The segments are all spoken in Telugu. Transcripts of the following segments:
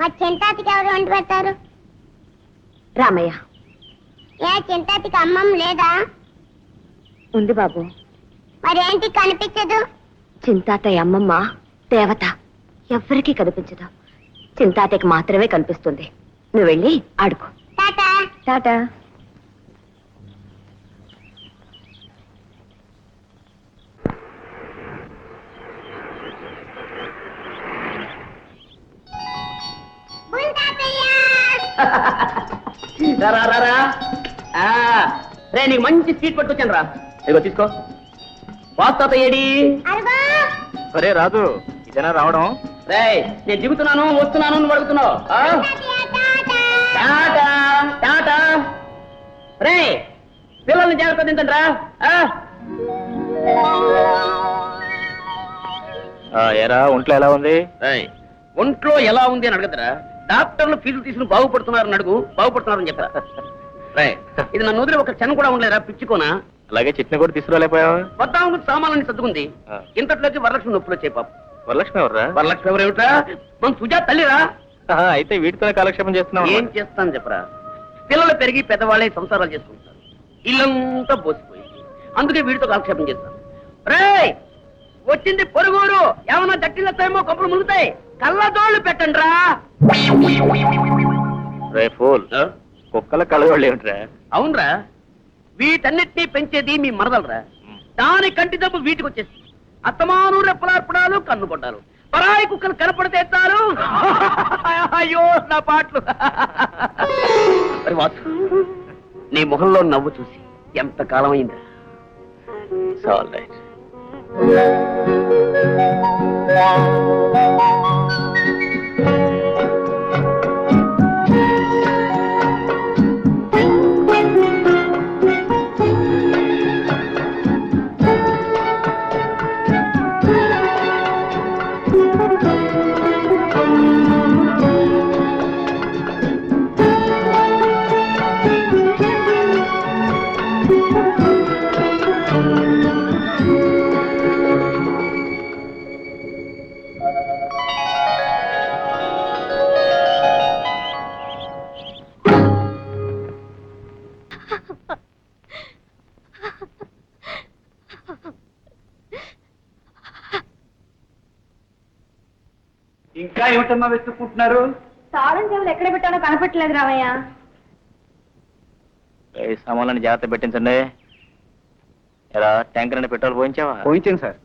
మా చింతాతికి ఎవరు వండి పెడతారు? రామయ్య. ఏ చింతాతికి అమ్మమ్మ లేదా? ఉంది బాబు. మరేంటి కనిపించదు? చింతాతయ్య అమ్మమ్మ దేవత, ఎవ్వరికీ కనిపించదు. చింతాతయ్యకి మాత్రమే కనిపిస్తుంది. నువ్వు వెళ్ళి ఆడుకో. టాటా. టాటా. రే నీకు మంచి స్వీట్ పట్టుకొచ్చాను రా. ఇదిగో తీసుకో. వాస్తాత ఏడి? సరే రాదు, ఇదేనా రావడం? రే నేను దిగుతున్నాను వస్తున్నాను నువ్వు అడుగుతున్నావు. టాటా టాటా. రే పిల్లల్ని జాగ్రత్త తింటండి రా. ఏరా ఒంట్లో ఎలా ఉంది? ఒంట్లో ఎలా ఉంది అని అడగదురా. డాక్టర్లు ఫీజులు తీసుకుని బాగుపడుతున్నారని అడుగు. బాగుపడుతున్నారని చెప్పా. రే ఇది నన్ను వదిలి ఒక క్షణం కూడా ఉండలేరా పిచ్చుకోనా? అలాగే చిట్న కూడా తీసుకురాలేకపోయావా? వద్దాము సామాన్లన్నీ సర్దుకుంది. ఇంతట్లోకి వరలక్ష్మి నొప్పులు వచ్చాయి పాప. వరలక్ష్మి ఎవర్రా? వరలక్ష్మి ఎవరేమిట్రా? మన సుజాత తల్లిరా. అయితే వీటితోనే కాలక్షేపం చేస్తున్నావు. ఏం చేస్తాను చెప్పరా. పిల్లలు పెరిగి పెద్దవాళ్ళే సంసారాలు చేసుకుంటారు. ఇల్లంతా పోసిపోయింది. అందుకే వీడితో కాలక్షేపం చేస్తాను. రే వచ్చింది పొరుగురు. ఏమన్నా దట్టిల్లేమో కప్పులు ములుగుతాయి. కళ్ళజోళ్ళు పెట్టండి రా. రే ఫూల్, కుక్కల కళ్ళజోళ్ళు ఏమిట్రా? అవునరా, వీటన్నిటినీ పెంచేది మీ మరదలరా. దాని కంటి దెబ్బ వీటికి వచ్చేసి అత్తమాను రెప్పలార్పడాలు కన్ను కొట్టాలు. పరాయి కుక్కలు కనపడితే ఎత్తారు. అయ్యో నా పాటలు. మరి వాసు, నీ మొహంలో నవ్వు చూసి ఎంత కాలం అయిందా? All right. ఇంకా ఏమిటమ్మా వెతుక్కుంటున్నారు? తాళం చెవులు ఎక్కడ పెట్టానో కనపట్టలేదు రామయ్య. సామాన్లని జాగ్రత్త పెట్టించండి. ఎలా ట్యాంకర్ అని పెట్రోల్ పోయించావా? పోయించాను సార్.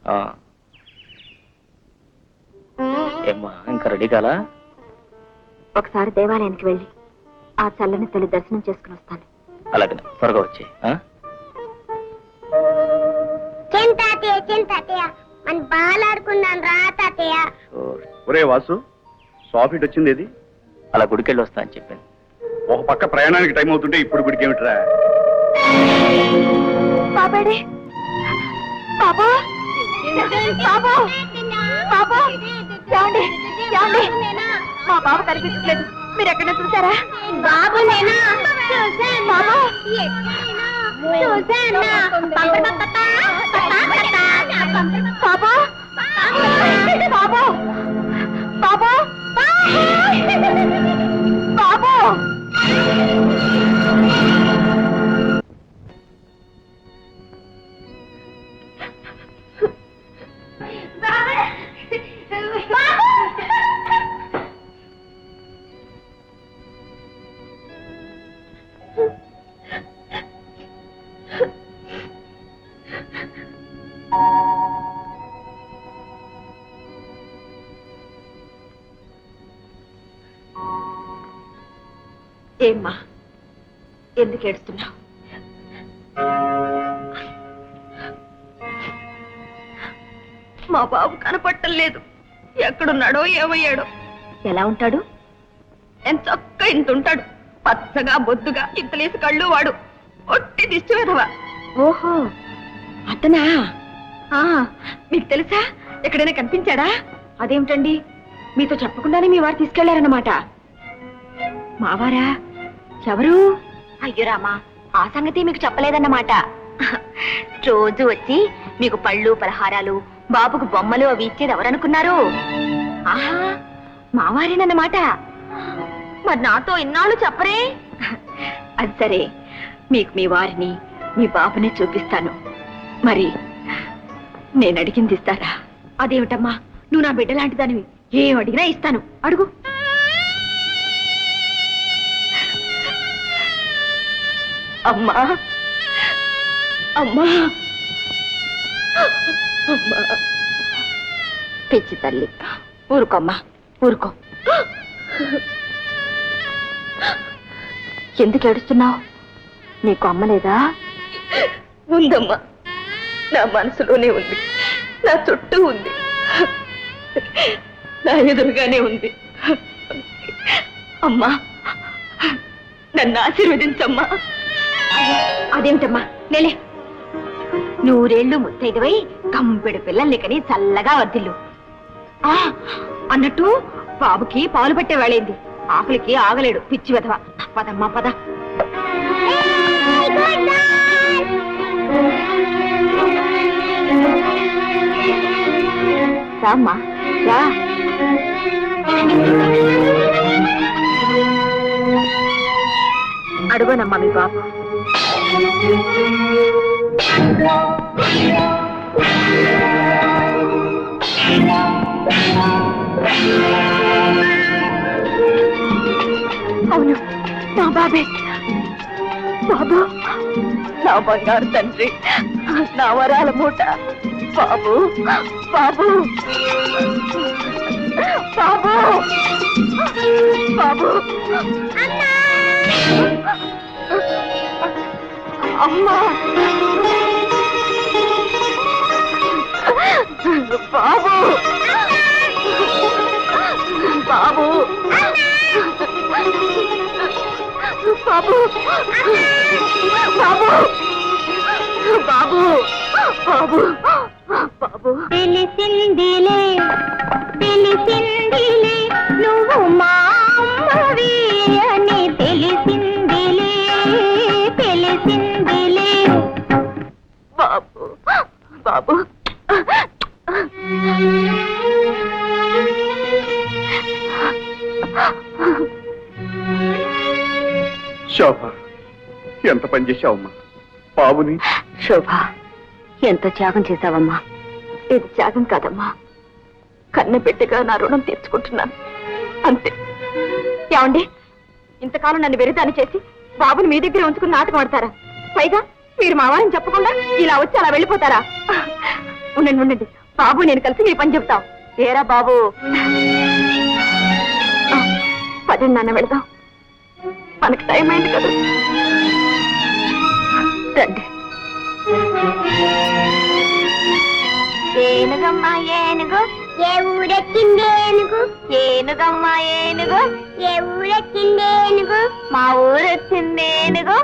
ఏమ్మా ఇంకా రెడీ కాలా? ఒకసారి దేవాలయానికి వెళ్ళి ఆ చల్లని తల్లి దర్శనం చేసుకుని వస్తాను. అలాగే త్వరగా వచ్చి. చింతాతయ్య చింతాతయ్య మన బాల్ ఆడుకున్నాను రా తాతయ్య. ఒరే వాసు, సాఫీట్ వచ్చింది ఏది? అలా గుడికెళ్ళి వస్తా అని చెప్పింది. ఒక పక్క ప్రయాణానికి టైం అవుతుంటే ఇప్పుడు గుడికి ఏమిట్రా? బాబాడే బాబా బాబా బాబా, ఏమండి ఏమండి, మా బాబు కనిపించట్లేదు. మీరు ఎక్కడ చూసారా? బాబు నేనా? బాబా బాబా బాబా బాబా బాబా. ఏమ్మా, ఎందుకు ఏడుస్తున్నావు? మా బాబు కనపట్టం లేదు. ఎక్కడున్నాడో ఏమయ్యాడో. ఎలా ఉంటాడు? ఎంత చక్క ఇంత ఉంటాడు. పచ్చగా బొద్దుగా ఇంతలేసి కళ్ళు వాడు. ఒట్టి దిష్టి వెధవ. ఓహో అతనా? మీకు తెలుసా? ఎక్కడైనా కనిపించాడా? అదేమిటండి, మీతో చెప్పకుండానే మీ వారు తీసుకెళ్లారన్నమాట. మావారా? ఎవరు? అయ్యో రామా, ఆ సంగతి మీకు చెప్పలేదన్నమాట. రోజు వచ్చి మీకు పళ్ళు పలహారాలు, బాబుకు బొమ్మలు అవి ఇచ్చేది ఎవరనుకున్నారు? ఆహా, మావారేనన్నమాట. మరి నాతో ఇన్నాళ్ళు చెప్పరే? అది సరే, మీకు మీ వారిని మీ బాబుని చూపిస్తాను. మరి నేను అడిగింది ఇస్తారా? అదేమిటమ్మా, నువ్వు నా బిడ్డ లాంటి దానివి, ఏం అడిగినా ఇస్తాను. అడుగు. అమ్మా అమ్మా అమ్మా, పిచ్చి తల్లి, ఊరుకోమ్మా, ఊరుకో. ఎందుకు ఏడుస్తున్నావు? నీకు అమ్మ లేదా? ఉందమ్మా, నా మనసులోనే ఉంది, నా చుట్టూ ఉంది, నా ఎదురుగానే ఉంది. అమ్మా, నన్ను ఆశీర్వదించమ్మా. అదేమిటమ్మా, నేలే, నూరేళ్లు ముత్తైదువై కంపెడు పిల్లల్ని కని చల్లగా వద్దిల్లు. అన్నట్టు బాబుకి పాలు పట్టే వేళైంది, ఆకలికి ఆగలేడు, పిచ్చి వెధవ. పదమ్మా పద. రామ్మా రా. అడుగునమ్మా మీ బాబు. అవును, నా బాబే. బాబు, నా బంగారు తండ్రి, నా వరాల మూట. బాబు బాబు బాబు బాబు. అమ్మా, బాబు బాబు బాబు బాబు బాబు బాబు బాబు. తెలిసిందిలే తెలిసిందిలే, నువ్వు మా అమ్మవి అని తెలిసిందిలే తెలిసిందిలే. బాబు బాబు. శోభ, ఎంత పని చేశావమ్మా బాబుని. శోభ, ఎంత త్యాగం చేశావమ్మా. ఇది త్యాగం కాదమ్మా, కన్నె పెట్టగా నా రుణం తీర్చుకుంటున్నాను అంతే. ఏమండి, ఇంతకాలం నన్ను వెరిదాన్ని చేసి బాబుని మీ దగ్గర ఉంచుకుని నాటకం ఆడతారా? పైగా మీరు మా వారిని చెప్పకుండా ఇలా వచ్చి అలా వెళ్ళిపోతారా? ఉండండి ఉండండి, బాబు నేను కలిసి మీ పని చెప్తాం. ఏరా బాబు, పదండి నాన్న, వెళదాం, మనకి టైం అయింది కదా. రండి. ఏనుగమ్మా ఏనుగు, ఏ ఊరెక్కింది ఏనుగు? ఏనుగమ్మా ఏనుగు, ఏ ఊరెక్కింది ఏనుగు? మా ఊరు వచ్చింది ఏనుగు.